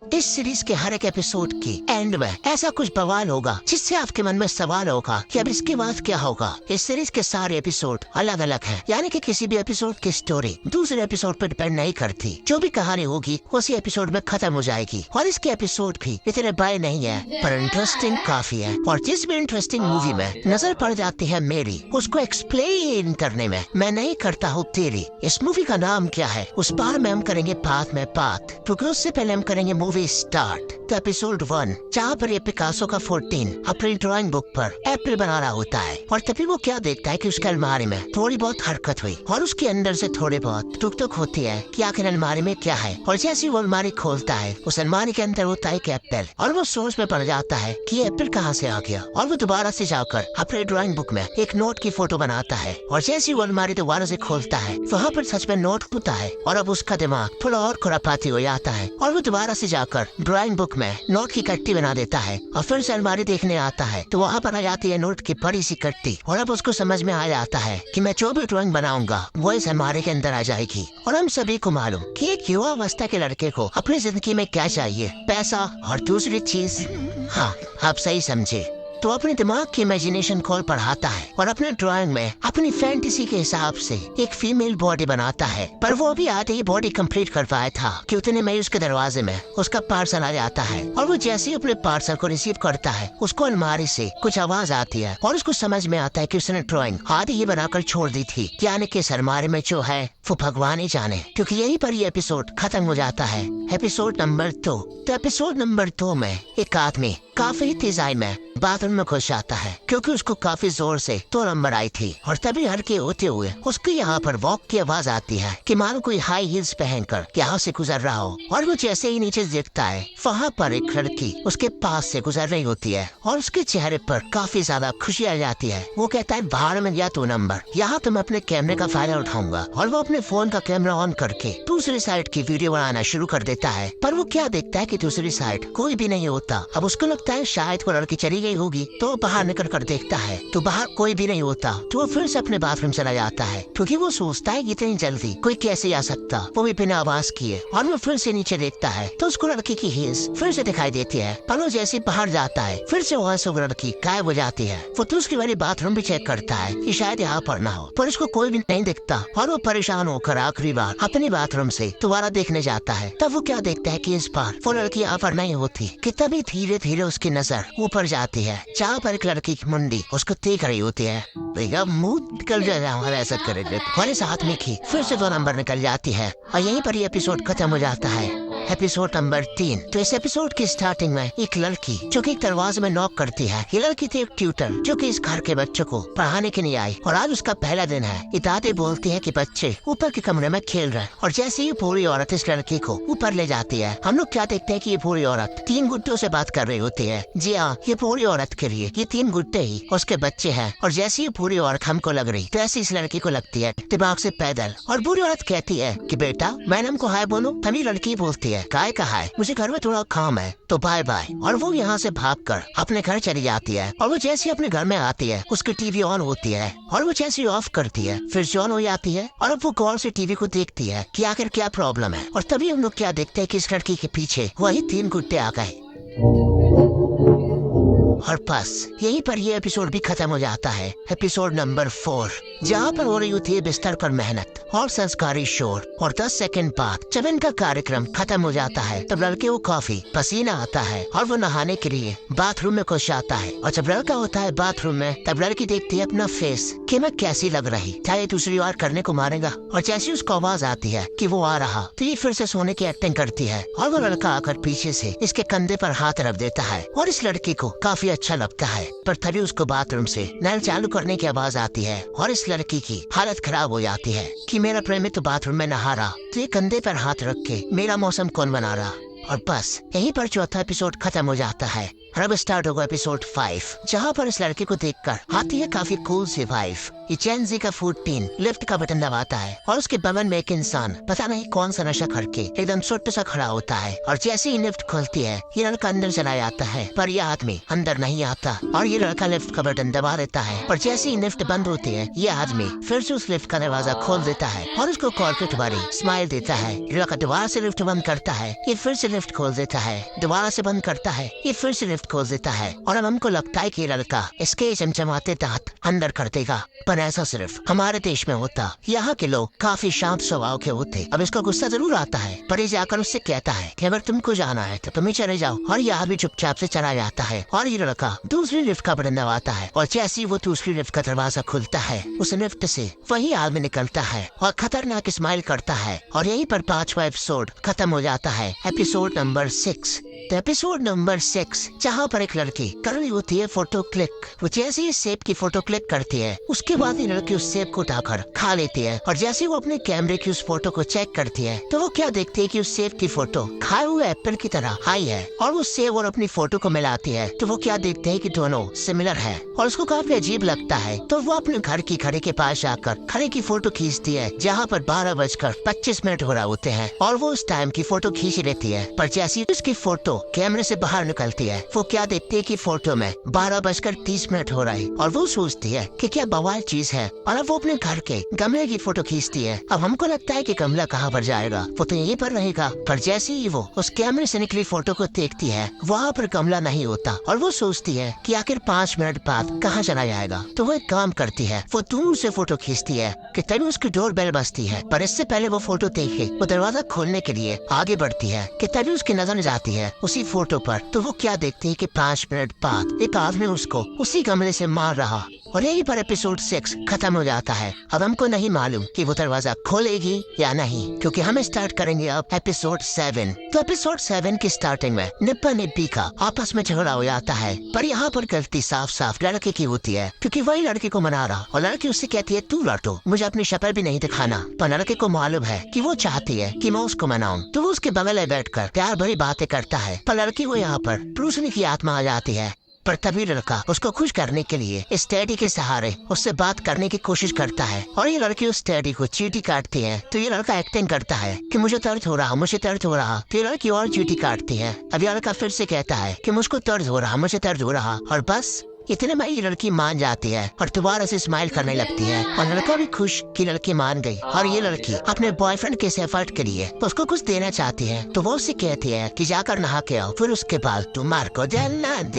इस सीरीज के हर एक एपिसोड की एंड में ऐसा कुछ बवाल होगा जिससे आपके मन में सवाल होगा कि अब इसके बाद क्या होगा। इस सीरीज के सारे एपिसोड अलग अलग हैं, यानी कि किसी भी एपिसोड की स्टोरी दूसरे एपिसोड पर डिपेंड नहीं करती। जो भी कहानी होगी उसी एपिसोड में खत्म हो जाएगी। और इसके एपिसोड भी इतने बड़े नहीं है पर इंटरेस्टिंग काफी है। और जिस भी इंटरेस्टिंग मूवी में नजर पड़ जाती है मेरी, उसको एक्सप्लेन करने में मैं नहीं करता हूँ तेरी। इस मूवी का नाम क्या है उस बार में हम करेंगे बात में बात, क्योंकि उससे पहले हम करेंगे मूवी स्टार्ट। तो एपिसोड 1 जहाँ पर ये पिकासो का 14 अपनी ड्राइंग बुक पर एप्पल बना रहा होता है और तभी वो क्या देखता है कि उसके अलमारी में थोड़ी बहुत हरकत हुई और उसके अंदर से थोड़े बहुत टुक टुक होती है कि आखिर अलमारी में क्या है। और जैसे वो अलमारी खोलता है उस अलमारी के अंदर होता है एक एप्पल और वो सोच में पड़ जाता है कि ये एप्पल कहाँ से आ गया। और वो दोबारा से जाकर अपने ड्राइंग बुक में एक नोट की फोटो बनाता है और जैसे वो अलमारी दोबारा से खोलता है वहाँ पर सच में नोट होता है। और अब उसका दिमाग थोड़ा और खुरापाती हो जाता है और वो दोबारा से जाकर ड्राइंग बुक में नोट की कट्टी बना देता है और फिर से अलमारी देखने आता है तो वहाँ पर आ जाती है नोट की बड़ी सी कट्टी। और अब उसको समझ में आ जाता है कि मैं जो भी ड्राइंग बनाऊंगा वो इस अलमारी के अंदर आ जाएगी। और हम सभी को मालूम कि एक युवा अवस्था के लड़के को अपनी जिंदगी में क्या चाहिए, पैसा और दूसरी चीज। हाँ, आप सही समझे। तो अपने दिमाग की इमेजिनेशन खोल पढ़ाता है और अपने ड्राइंग में अपनी फैंटेसी के हिसाब से एक फीमेल बॉडी बनाता है। पर वो अभी आते ही बॉडी कंप्लीट कर पाया था कि उतने में उसके दरवाजे में उसका पार्सल आ जाता है। और वो जैसे ही अपने पार्सल को रिसीव करता है उसको अलमारी से कुछ आवाज आती है और उसको समझ में आता है कि उसने ड्राइंग आधी ही बनाकर छोड़ दी थी। यानी कि इस अलमारी में जो है वो भगवान ही जाने, क्योंकि यहीं पर ये एपिसोड खत्म हो जाता है। Episode number 2। तो एपिसोड नंबर 2 में एक आदमी काफी तेजाई में बाथरूम में घुस जाता है क्योंकि उसको काफी जोर से 2 नंबर आई थी। और तभी हल्के होते हुए उसको यहाँ पर वॉक की आवाज आती है कि मानो कोई हाई हील्स पहनकर यहाँ से गुजर रहा हो। और वो जैसे ही नीचे देखता है वहाँ पर एक लड़की उसके पास से गुजर रही होती है और उसके चेहरे पर काफी ज्यादा खुशी आ जाती है। वो कहता है बाहर में गया 2 नंबर, यहाँ तो मैं अपने कैमरे का फायदा उठाऊंगा। और वो अपने फोन का कैमरा ऑन करके दूसरी साइड की वीडियो बनाना शुरू कर देता है। पर वो क्या देखता है कि दूसरी साइड कोई भी नहीं होता। अब उसको लगता है शायद वो लड़की चली गई होगी, तो बाहर निकल कर देखता है तो बाहर कोई भी नहीं होता। तो वो फिर से अपने बाथरूम चला जाता है क्योंकि वो सोचता है इतनी जल्दी कोई कैसे आ सकता, वो भी बिना आवाज किए। और वो फिर से नीचे देखता है तो उसको लड़की की हील्स फिर से दिखाई देती है। पर वो जैसे बाहर जाता है फिर से वहाँ से वो लड़की गायब हो जाती है। वो दूसरी वाली बाथरूम भी चेक करता है कि शायद यहाँ पर ना हो, पर उसको कोई भी नहीं दिखता। और वो परेशान होकर आखिरी बार अपनी बाथरूम से दोबारा देखने जाता है। तब वो क्या देखता है कि इस बार वो लड़की यहाँ पर नहीं होती। कि तभी धीरे धीरे उसकी नजर ऊपर जाती है जहाँ पर एक लड़की की मुंडी उसको देख रही होती है। भैया मुंह निकल जाएगा हमारा ऐसा करेंगे। और इस आदमी की फिर से 2 नंबर निकल जाती है और यहीं पर ये एपिसोड खत्म हो जाता है। Episode number 3। तो इस एपिसोड की स्टार्टिंग में एक लड़की जो कि एक दरवाजे में नॉक करती है। ये लड़की थी एक ट्यूटर जो कि इस घर के बच्चों को पढ़ाने के लिए आई और आज उसका पहला दिन है। ये दादी बोलती है कि बच्चे ऊपर के कमरे में खेल रहे हैं। और जैसे ही पूरी औरत इस लड़की को ऊपर ले जाती है हम लोग क्या देखते हैं कि ये पूरी औरत 3 गुड्डों से बात कर रही होती है। जी हाँ, ये पूरी औरत के लिए ये 3 गुड्डे ही उसके बच्चे हैं। और जैसे ही पूरी औरत हमको लग रही तो ऐसी इस लड़की को लगती है दिमाग से पैदल। और बुरी औरत कहती है कि बेटा मैडम को हाय बोलो। तभी लड़की बोलती है काय का हाय, मुझे घर में थोड़ा काम है तो बाय बाय। और वो यहाँ से भागकर अपने घर चली जाती है। और वो जैसे अपने घर में आती है उसकी टीवी ऑन होती है और वो जैसे ऑफ करती है फिर से ऑन हो जाती है। और अब वो गौर से टीवी को देखती है कि आखिर क्या प्रॉब्लम है। और तभी हम लोग क्या देखते हैं कि इस लड़की के पीछे वही 3 गुड्डे आ गए। और बस यहीं पर ये एपिसोड भी खत्म हो जाता है। एपिसोड नंबर 4 जहाँ पर हो रही होती है बिस्तर पर मेहनत और संस्कारी शोर। और 10 सेकंड बाद जब इनका कार्यक्रम खत्म हो जाता है तब लड़के को काफी पसीना आता है और वो नहाने के लिए बाथरूम में घुस जाता है। और जब लड़का होता है बाथरूम में तब लड़की देखती है अपना फेस कि मैं कैसी लग रही, चाहे दूसरी बार करने को मारेगा। और जैसे उसको आवाज आती है कि वो आ रहा तो ये फिर से सोने की एक्टिंग करती है। और वो लड़का आकर पीछे से इसके कंधे पर हाथ रख देता है और इस लड़की को काफी अच्छा लगता है। पर तभी उसको बाथरूम से नल चालू करने की आवाज आती है और इस लड़की की हालत खराब हो जाती है कि मेरा प्रेमी तो बाथरूम में नहा रहा तो ये कंधे पर हाथ रख के मेरा मौसम कौन बना रहा। और बस यहीं पर चौथा एपिसोड खत्म हो जाता है। और अब स्टार्ट होगा एपिसोड 5 जहाँ पर इस लड़की को देखकर आती है काफी कूल सी वाइफ। ये चैन जी का फूड पिन लिफ्ट का बटन दबाता है और उसके बगल में एक इंसान पता नहीं कौन सा नशा करके एकदम छोटा सा खड़ा होता है। और जैसे ही लिफ्ट खुलती है ये लड़का अंदर चला जाता है पर यह आदमी अंदर नहीं आता और ये लड़का लिफ्ट का बटन दबा देता है। पर जैसे ही लिफ्ट बंद होती है ये आदमी फिर से उस लिफ्ट का दरवाजा खोल देता है और उसको कॉर्पोरेट वाली स्माइल देता है। ये लड़का दोबारा से लिफ्ट बंद करता है, ये फिर से लिफ्ट खोल देता है, दोबारा से बंद करता है, ये फिर से लिफ्ट खोल देता है। और अब हमको लगता है कि लड़का इसके चमचमाते दांत अंदर कर देगा, पर ऐसा सिर्फ हमारे देश में होता। यहाँ के लोग काफी शांत स्वभाव के होते। अब इसको गुस्सा जरूर आता है पर ये जाकर उससे कहता है कि अगर तुमको जाना है तो तुम ही चले जाओ। और यह भी चुपचाप से चला जाता है और ये लड़का दूसरी लिफ्ट का बटन दबाता है और जैसे ही वो दूसरी लिफ्ट का दरवाजा खुलता है उस लिफ्ट से वही आदमी निकलता है और खतरनाक स्माइल करता है। और यहीं पर 5वां एपिसोड खत्म हो जाता है, एपिसोड नंबर 6। तो एपिसोड नंबर 6 जहाँ पर एक लड़की कर रही होती है फोटो क्लिक। वो जैसे ही सेब की फोटो क्लिक करती है उसके बाद ये लड़की उस सेब को उठाकर खा लेती है। और जैसे वो अपने कैमरे की उस फोटो को चेक करती है तो वो क्या देखती है कि उस सेब की फोटो खाए हुए एप्पल की तरह आई है। और वो सेब और अपनी फोटो को मिलाती है तो वो क्या देखते हैं कि दोनों सिमिलर है और उसको काफी अजीब लगता है। तो वो अपने घर की घड़ी के पास जाकर घड़ी की फोटो खींचती है जहाँ पर 12:25 हो रहा होते हैं और वो उस टाइम की फोटो खींच लेती है। पर जैसे ही उसकी फोटो कैमरे से बाहर निकलती है वो क्या देखती है कि फोटो में 12:30 हो रहा है और वो सोचती है कि क्या बवाल चीज है। और अब वो अपने घर के गमले की फोटो खींचती है। अब हमको लगता है कि गमला कहाँ पर जाएगा, वो तो यहीं पर रहेगा। पर जैसे ही वो उस कैमरे से निकली फोटो को देखती है वहाँ पर गमला नहीं होता और वो सोचती है कि आखिर 5 मिनट बाद कहाँ चला जाएगा। तो वो एक काम करती है, वो दूर से फोटो खींचती है कि तभी उसकी डोर बेल बजती है। पर इससे पहले वो फोटो देखे वो दरवाजा खोलने के लिए आगे बढ़ती है कि तभी उसकी नजर जाती है उसी फोटो पर। तो वो क्या देखती है कि 5 मिनट बाद एक आदमी उसको उसी गमले से मार रहा। और यहीं पर एपिसोड 6 खत्म हो जाता है। अब हमको नहीं मालूम कि वो दरवाजा खोलेगी या नहीं क्योंकि हम स्टार्ट करेंगे अब एपिसोड 7। तो एपिसोड 7 की स्टार्टिंग में निप्पा निप्पी का आपस में झगड़ा हो जाता है। पर यहाँ पर गलती साफ साफ लड़के की होती है क्योंकि वही लड़की को मना रहा और लड़की उससे कहती है तू लड़ो, मुझे अपनी शक्ल भी नहीं दिखाना। पर लड़के को मालूम है कि वो चाहती है कि मैं उसको मनाऊं तो वो उसके बगल में बैठकर प्यार भरी बातें करता है। पर लड़की को यहाँ पर प्रूसनी की आत्मा आ जाती है। पर तभी लड़का उसको खुश करने के लिए इस टेडी के सहारे उससे बात करने की कोशिश करता है और ये लड़की उस टेडी को चींटी काटती है। तो ये लड़का एक्टिंग करता है कि मुझे दर्द हो रहा, मुझे दर्द हो रहा। तो ये लड़की और चींटी काटती है। अब ये लड़का फिर से कहता है कि मुझको दर्द हो रहा, मुझे दर्द हो रहा। और बस इतने में ये लड़की मान जाती है और दोबारा से स्माइल करने लगती है और लड़का भी खुश कि लड़की मान गई। और ये लड़की अपने बॉयफ्रेंड के एफर्ट के लिए तो उसको कुछ देना चाहती है। तो वो उससे कहती है कि जाकर नहा के आओ, फिर उसके बाद तुम्हारे को जन्नत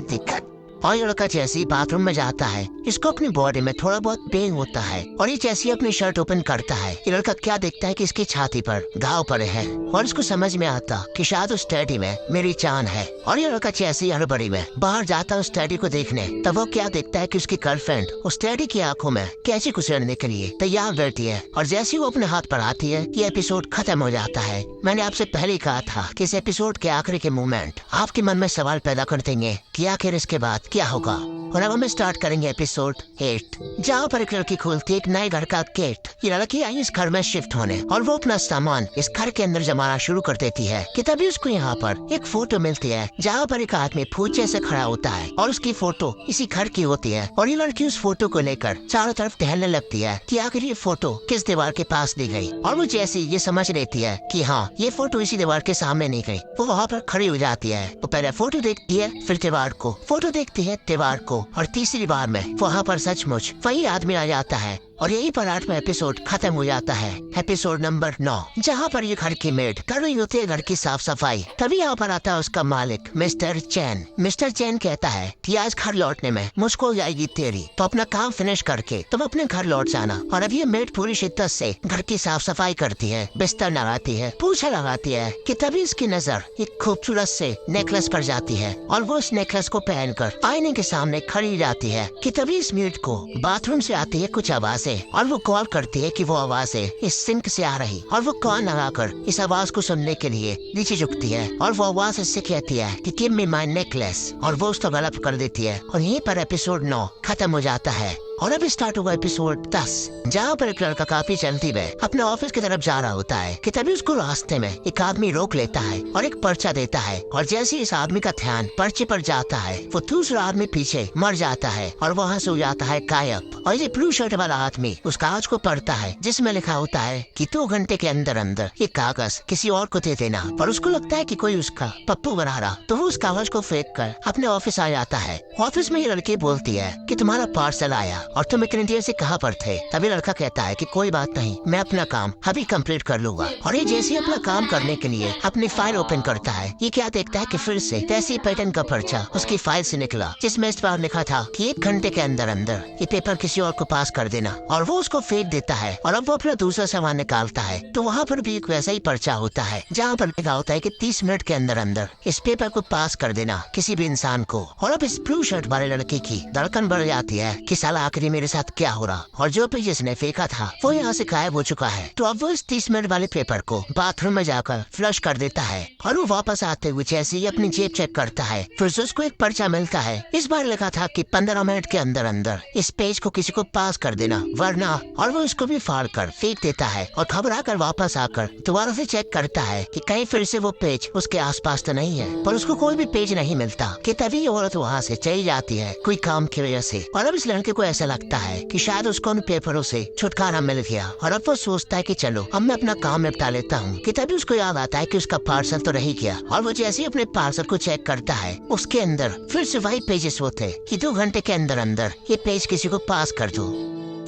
दिखत। और ये लड़का जैसे ही बाथरूम में जाता है इसको अपनी बॉडी में थोड़ा बहुत पेन होता है और ये जैसे ही अपनी शर्ट ओपन करता है ये लड़का क्या देखता है कि इसकी छाती पर घाव पड़े हैं और इसको समझ में आता कि शायद उस टेडी में मेरी जान है। और ये लड़का जैसे ही हड़बड़ी में बाहर जाता है उस टेडी को देखने तब वो क्या देखता है कि उसकी गर्लफ्रेंड उस टेडी की आंखों में कैसे कुचलने के लिए तैयार बैठती है। और जैसे ही वो अपने हाथ पर आती है ये एपिसोड खत्म हो जाता है। मैंने आपसे पहले कहा था कि इस एपिसोड के आखिरी के मोमेंट आपके मन में सवाल पैदा कर देंगे कि आखिर इसके बाद क्या होगा। और अब हम स्टार्ट करेंगे एपिसोड 8 जहाँ पर एक लड़की खोलती है एक नए घर का गेट। ये लड़की आई इस घर में शिफ्ट होने और वो अपना सामान इस घर के अंदर जमाना शुरू कर देती है कि तभी उसको यहाँ पर एक फोटो मिलती है जहाँ पर एक आदमी फूट जैसे खड़ा होता है और उसकी फोटो इसी घर की होती है। और ये लड़की उस फोटो को लेकर चारों तरफ टहलने लगती है कि आखिर ये फोटो किस दीवार के पास दी गई। और वो जैसे ये समझ लेती है कि हाँ ये फोटो इसी दीवार के सामने नहीं गई वो वहाँ पर खड़ी हो जाती है। वो पहले फोटो देखती है फिर दीवार को, फोटो देखती है दीवार को और तीसरी बार में वहाँ पर सचमुच वही आदमी आ जाता है। और यही पर 8वां एपिसोड खत्म हो जाता है, एपिसोड नंबर 9 जहाँ पर ये घर की मेड कर रही होती है घर की साफ सफाई। तभी यहाँ पर आता है उसका मालिक मिस्टर चैन। मिस्टर चैन कहता है कि आज घर लौटने में मुझको हो जाएगी तेरी, तो अपना काम फिनिश करके तुम अपने घर लौट जाना। और अब ये मेड पूरी शिद्दत से घर की साफ सफाई करती है, बिस्तर लगाती है, पोछा लगाती है कि तभी इसकी नजर एक खूबसूरत से नेकलेस पर जाती है और वो उस नेकलेस को पहनकर आईने के सामने खड़ी जाती है कि तभी इस मेड को बाथरूम से आती है कुछ आवाजें और वो कॉल करती है कि वो आवाजें इस सिंक से आ रही और वो कान लगाकर इस आवाज को सुनने के लिए नीचे झुकती है और वो आवाज इससे कहती है कि गिव मी माय नेकलेस और वो उसको गलत कर देती है। और यहीं पर एपिसोड 9 खत्म हो जाता है। और अब स्टार्ट होगा एपिसोड 10, जहाँ पर एक लड़का काफी जल्दी में अपने ऑफिस की तरफ जा रहा होता है कि तभी उसको रास्ते में एक आदमी रोक लेता है और एक पर्चा देता है। और जैसे इस आदमी का ध्यान पर्चे पर जाता है वो दूसरा आदमी पीछे मर जाता है और वहाँ से हो जाता है गायब। और ये ब्लू शर्ट वाला आदमी उस कागज को पढ़ता है जिसमें लिखा होता है कि 2 घंटे के अंदर अंदर ये कागज किसी और को दे देना। और उसको लगता है कि कोई उसका पप्पू बना रहा, तो वो उस कागज को फेंक कर अपने ऑफिस आ जाता है। ऑफिस में ये लड़की बोलती है कि तुम्हारा पार्सल आया और तुम इतनी देर से कहाँ पर थे। तभी लड़का कहता है कि कोई बात नहीं, मैं अपना काम अभी कंप्लीट कर लूंगा। और ये जैसे अपना काम करने के लिए अपनी फाइल ओपन करता है, ये क्या देखता है कि फिर से वैसी पैटर्न का पर्चा उसकी फाइल से निकला जिसमें इस बार लिखा था कि 1 घंटे के अंदर अंदर ये पेपर किसी और को पास कर देना। और वो उसको फेंक देता है और अब वो अपना दूसरा सामान निकालता है तो वहाँ पर भी एक वैसा ही पर्चा होता है जहाँ पर लिखा होता है कि 30 मिनट के अंदर अंदर इस पेपर को पास कर देना किसी भी इंसान को। और अब इस ब्लू शर्ट वाले लड़के की धड़कन बढ़ जाती है कि साला आखिरी मेरे साथ क्या हो रहा, और जो पेज जिसने फेंका था वो यहाँ से गायब हो चुका है। तो अब वो इस 30 मिनट वाले पेपर को बाथरूम में जाकर फ्लश कर देता है और वो वापस आते हुए जैसे ही अपनी जेब चेक करता है फिर उसको एक पर्चा मिलता है। इस बार लिखा था कि 15 मिनट के अंदर अंदर इस पेज को किसी को पास कर देना वरना, और वो इसको भी फाड़ कर फेंक देता है और घबरा कर वापस आकर दोबारा से चेक करता है कि कहीं फिर से वो पेज उसके आसपास तो नहीं है, पर उसको कोई भी पेज नहीं मिलता कि तभी औरत वहाँ से चली जाती है कोई काम की वजह से। और अब इस लड़के को ऐसा लगता है कि शायद उसको उन पेपरों से छुटकारा मिल गया और अब वो सोचता है कि चलो अब मैं अपना काम निपटा लेता हूँ कि तभी उसको याद आता है कि उसका पार्सल तो रह गया। और वो जैसे ही अपने पार्सल को चेक करता है उसके अंदर फिर से वही पेजेस होते कि 2 घंटे के अंदर अंदर ये पेज किसी को पास कर दो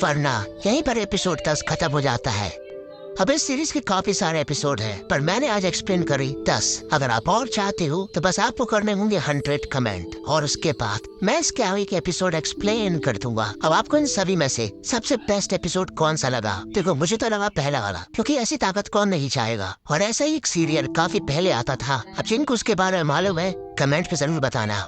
वरना। यहीं पर एपिसोड 10 खत्म हो जाता है। अब इस सीरीज के काफी सारे एपिसोड हैं, पर मैंने आज एक्सप्लेन करी 10। अगर आप और चाहते हो तो बस आपको करने होंगे 100 कमेंट और उसके बाद मैं इसके आगे के एपिसोड एक्सप्लेन कर दूंगा। अब आपको इन सभी में से सबसे बेस्ट एपिसोड कौन सा लगा? देखो मुझे तो लगा पहला वाला, क्योंकि ऐसी ताकत कौन नहीं चाहेगा। और ऐसा ही एक सीरियल काफी पहले आता था, अब जिनको उसके बारे में मालूम है कमेंट पे जरूर बताना।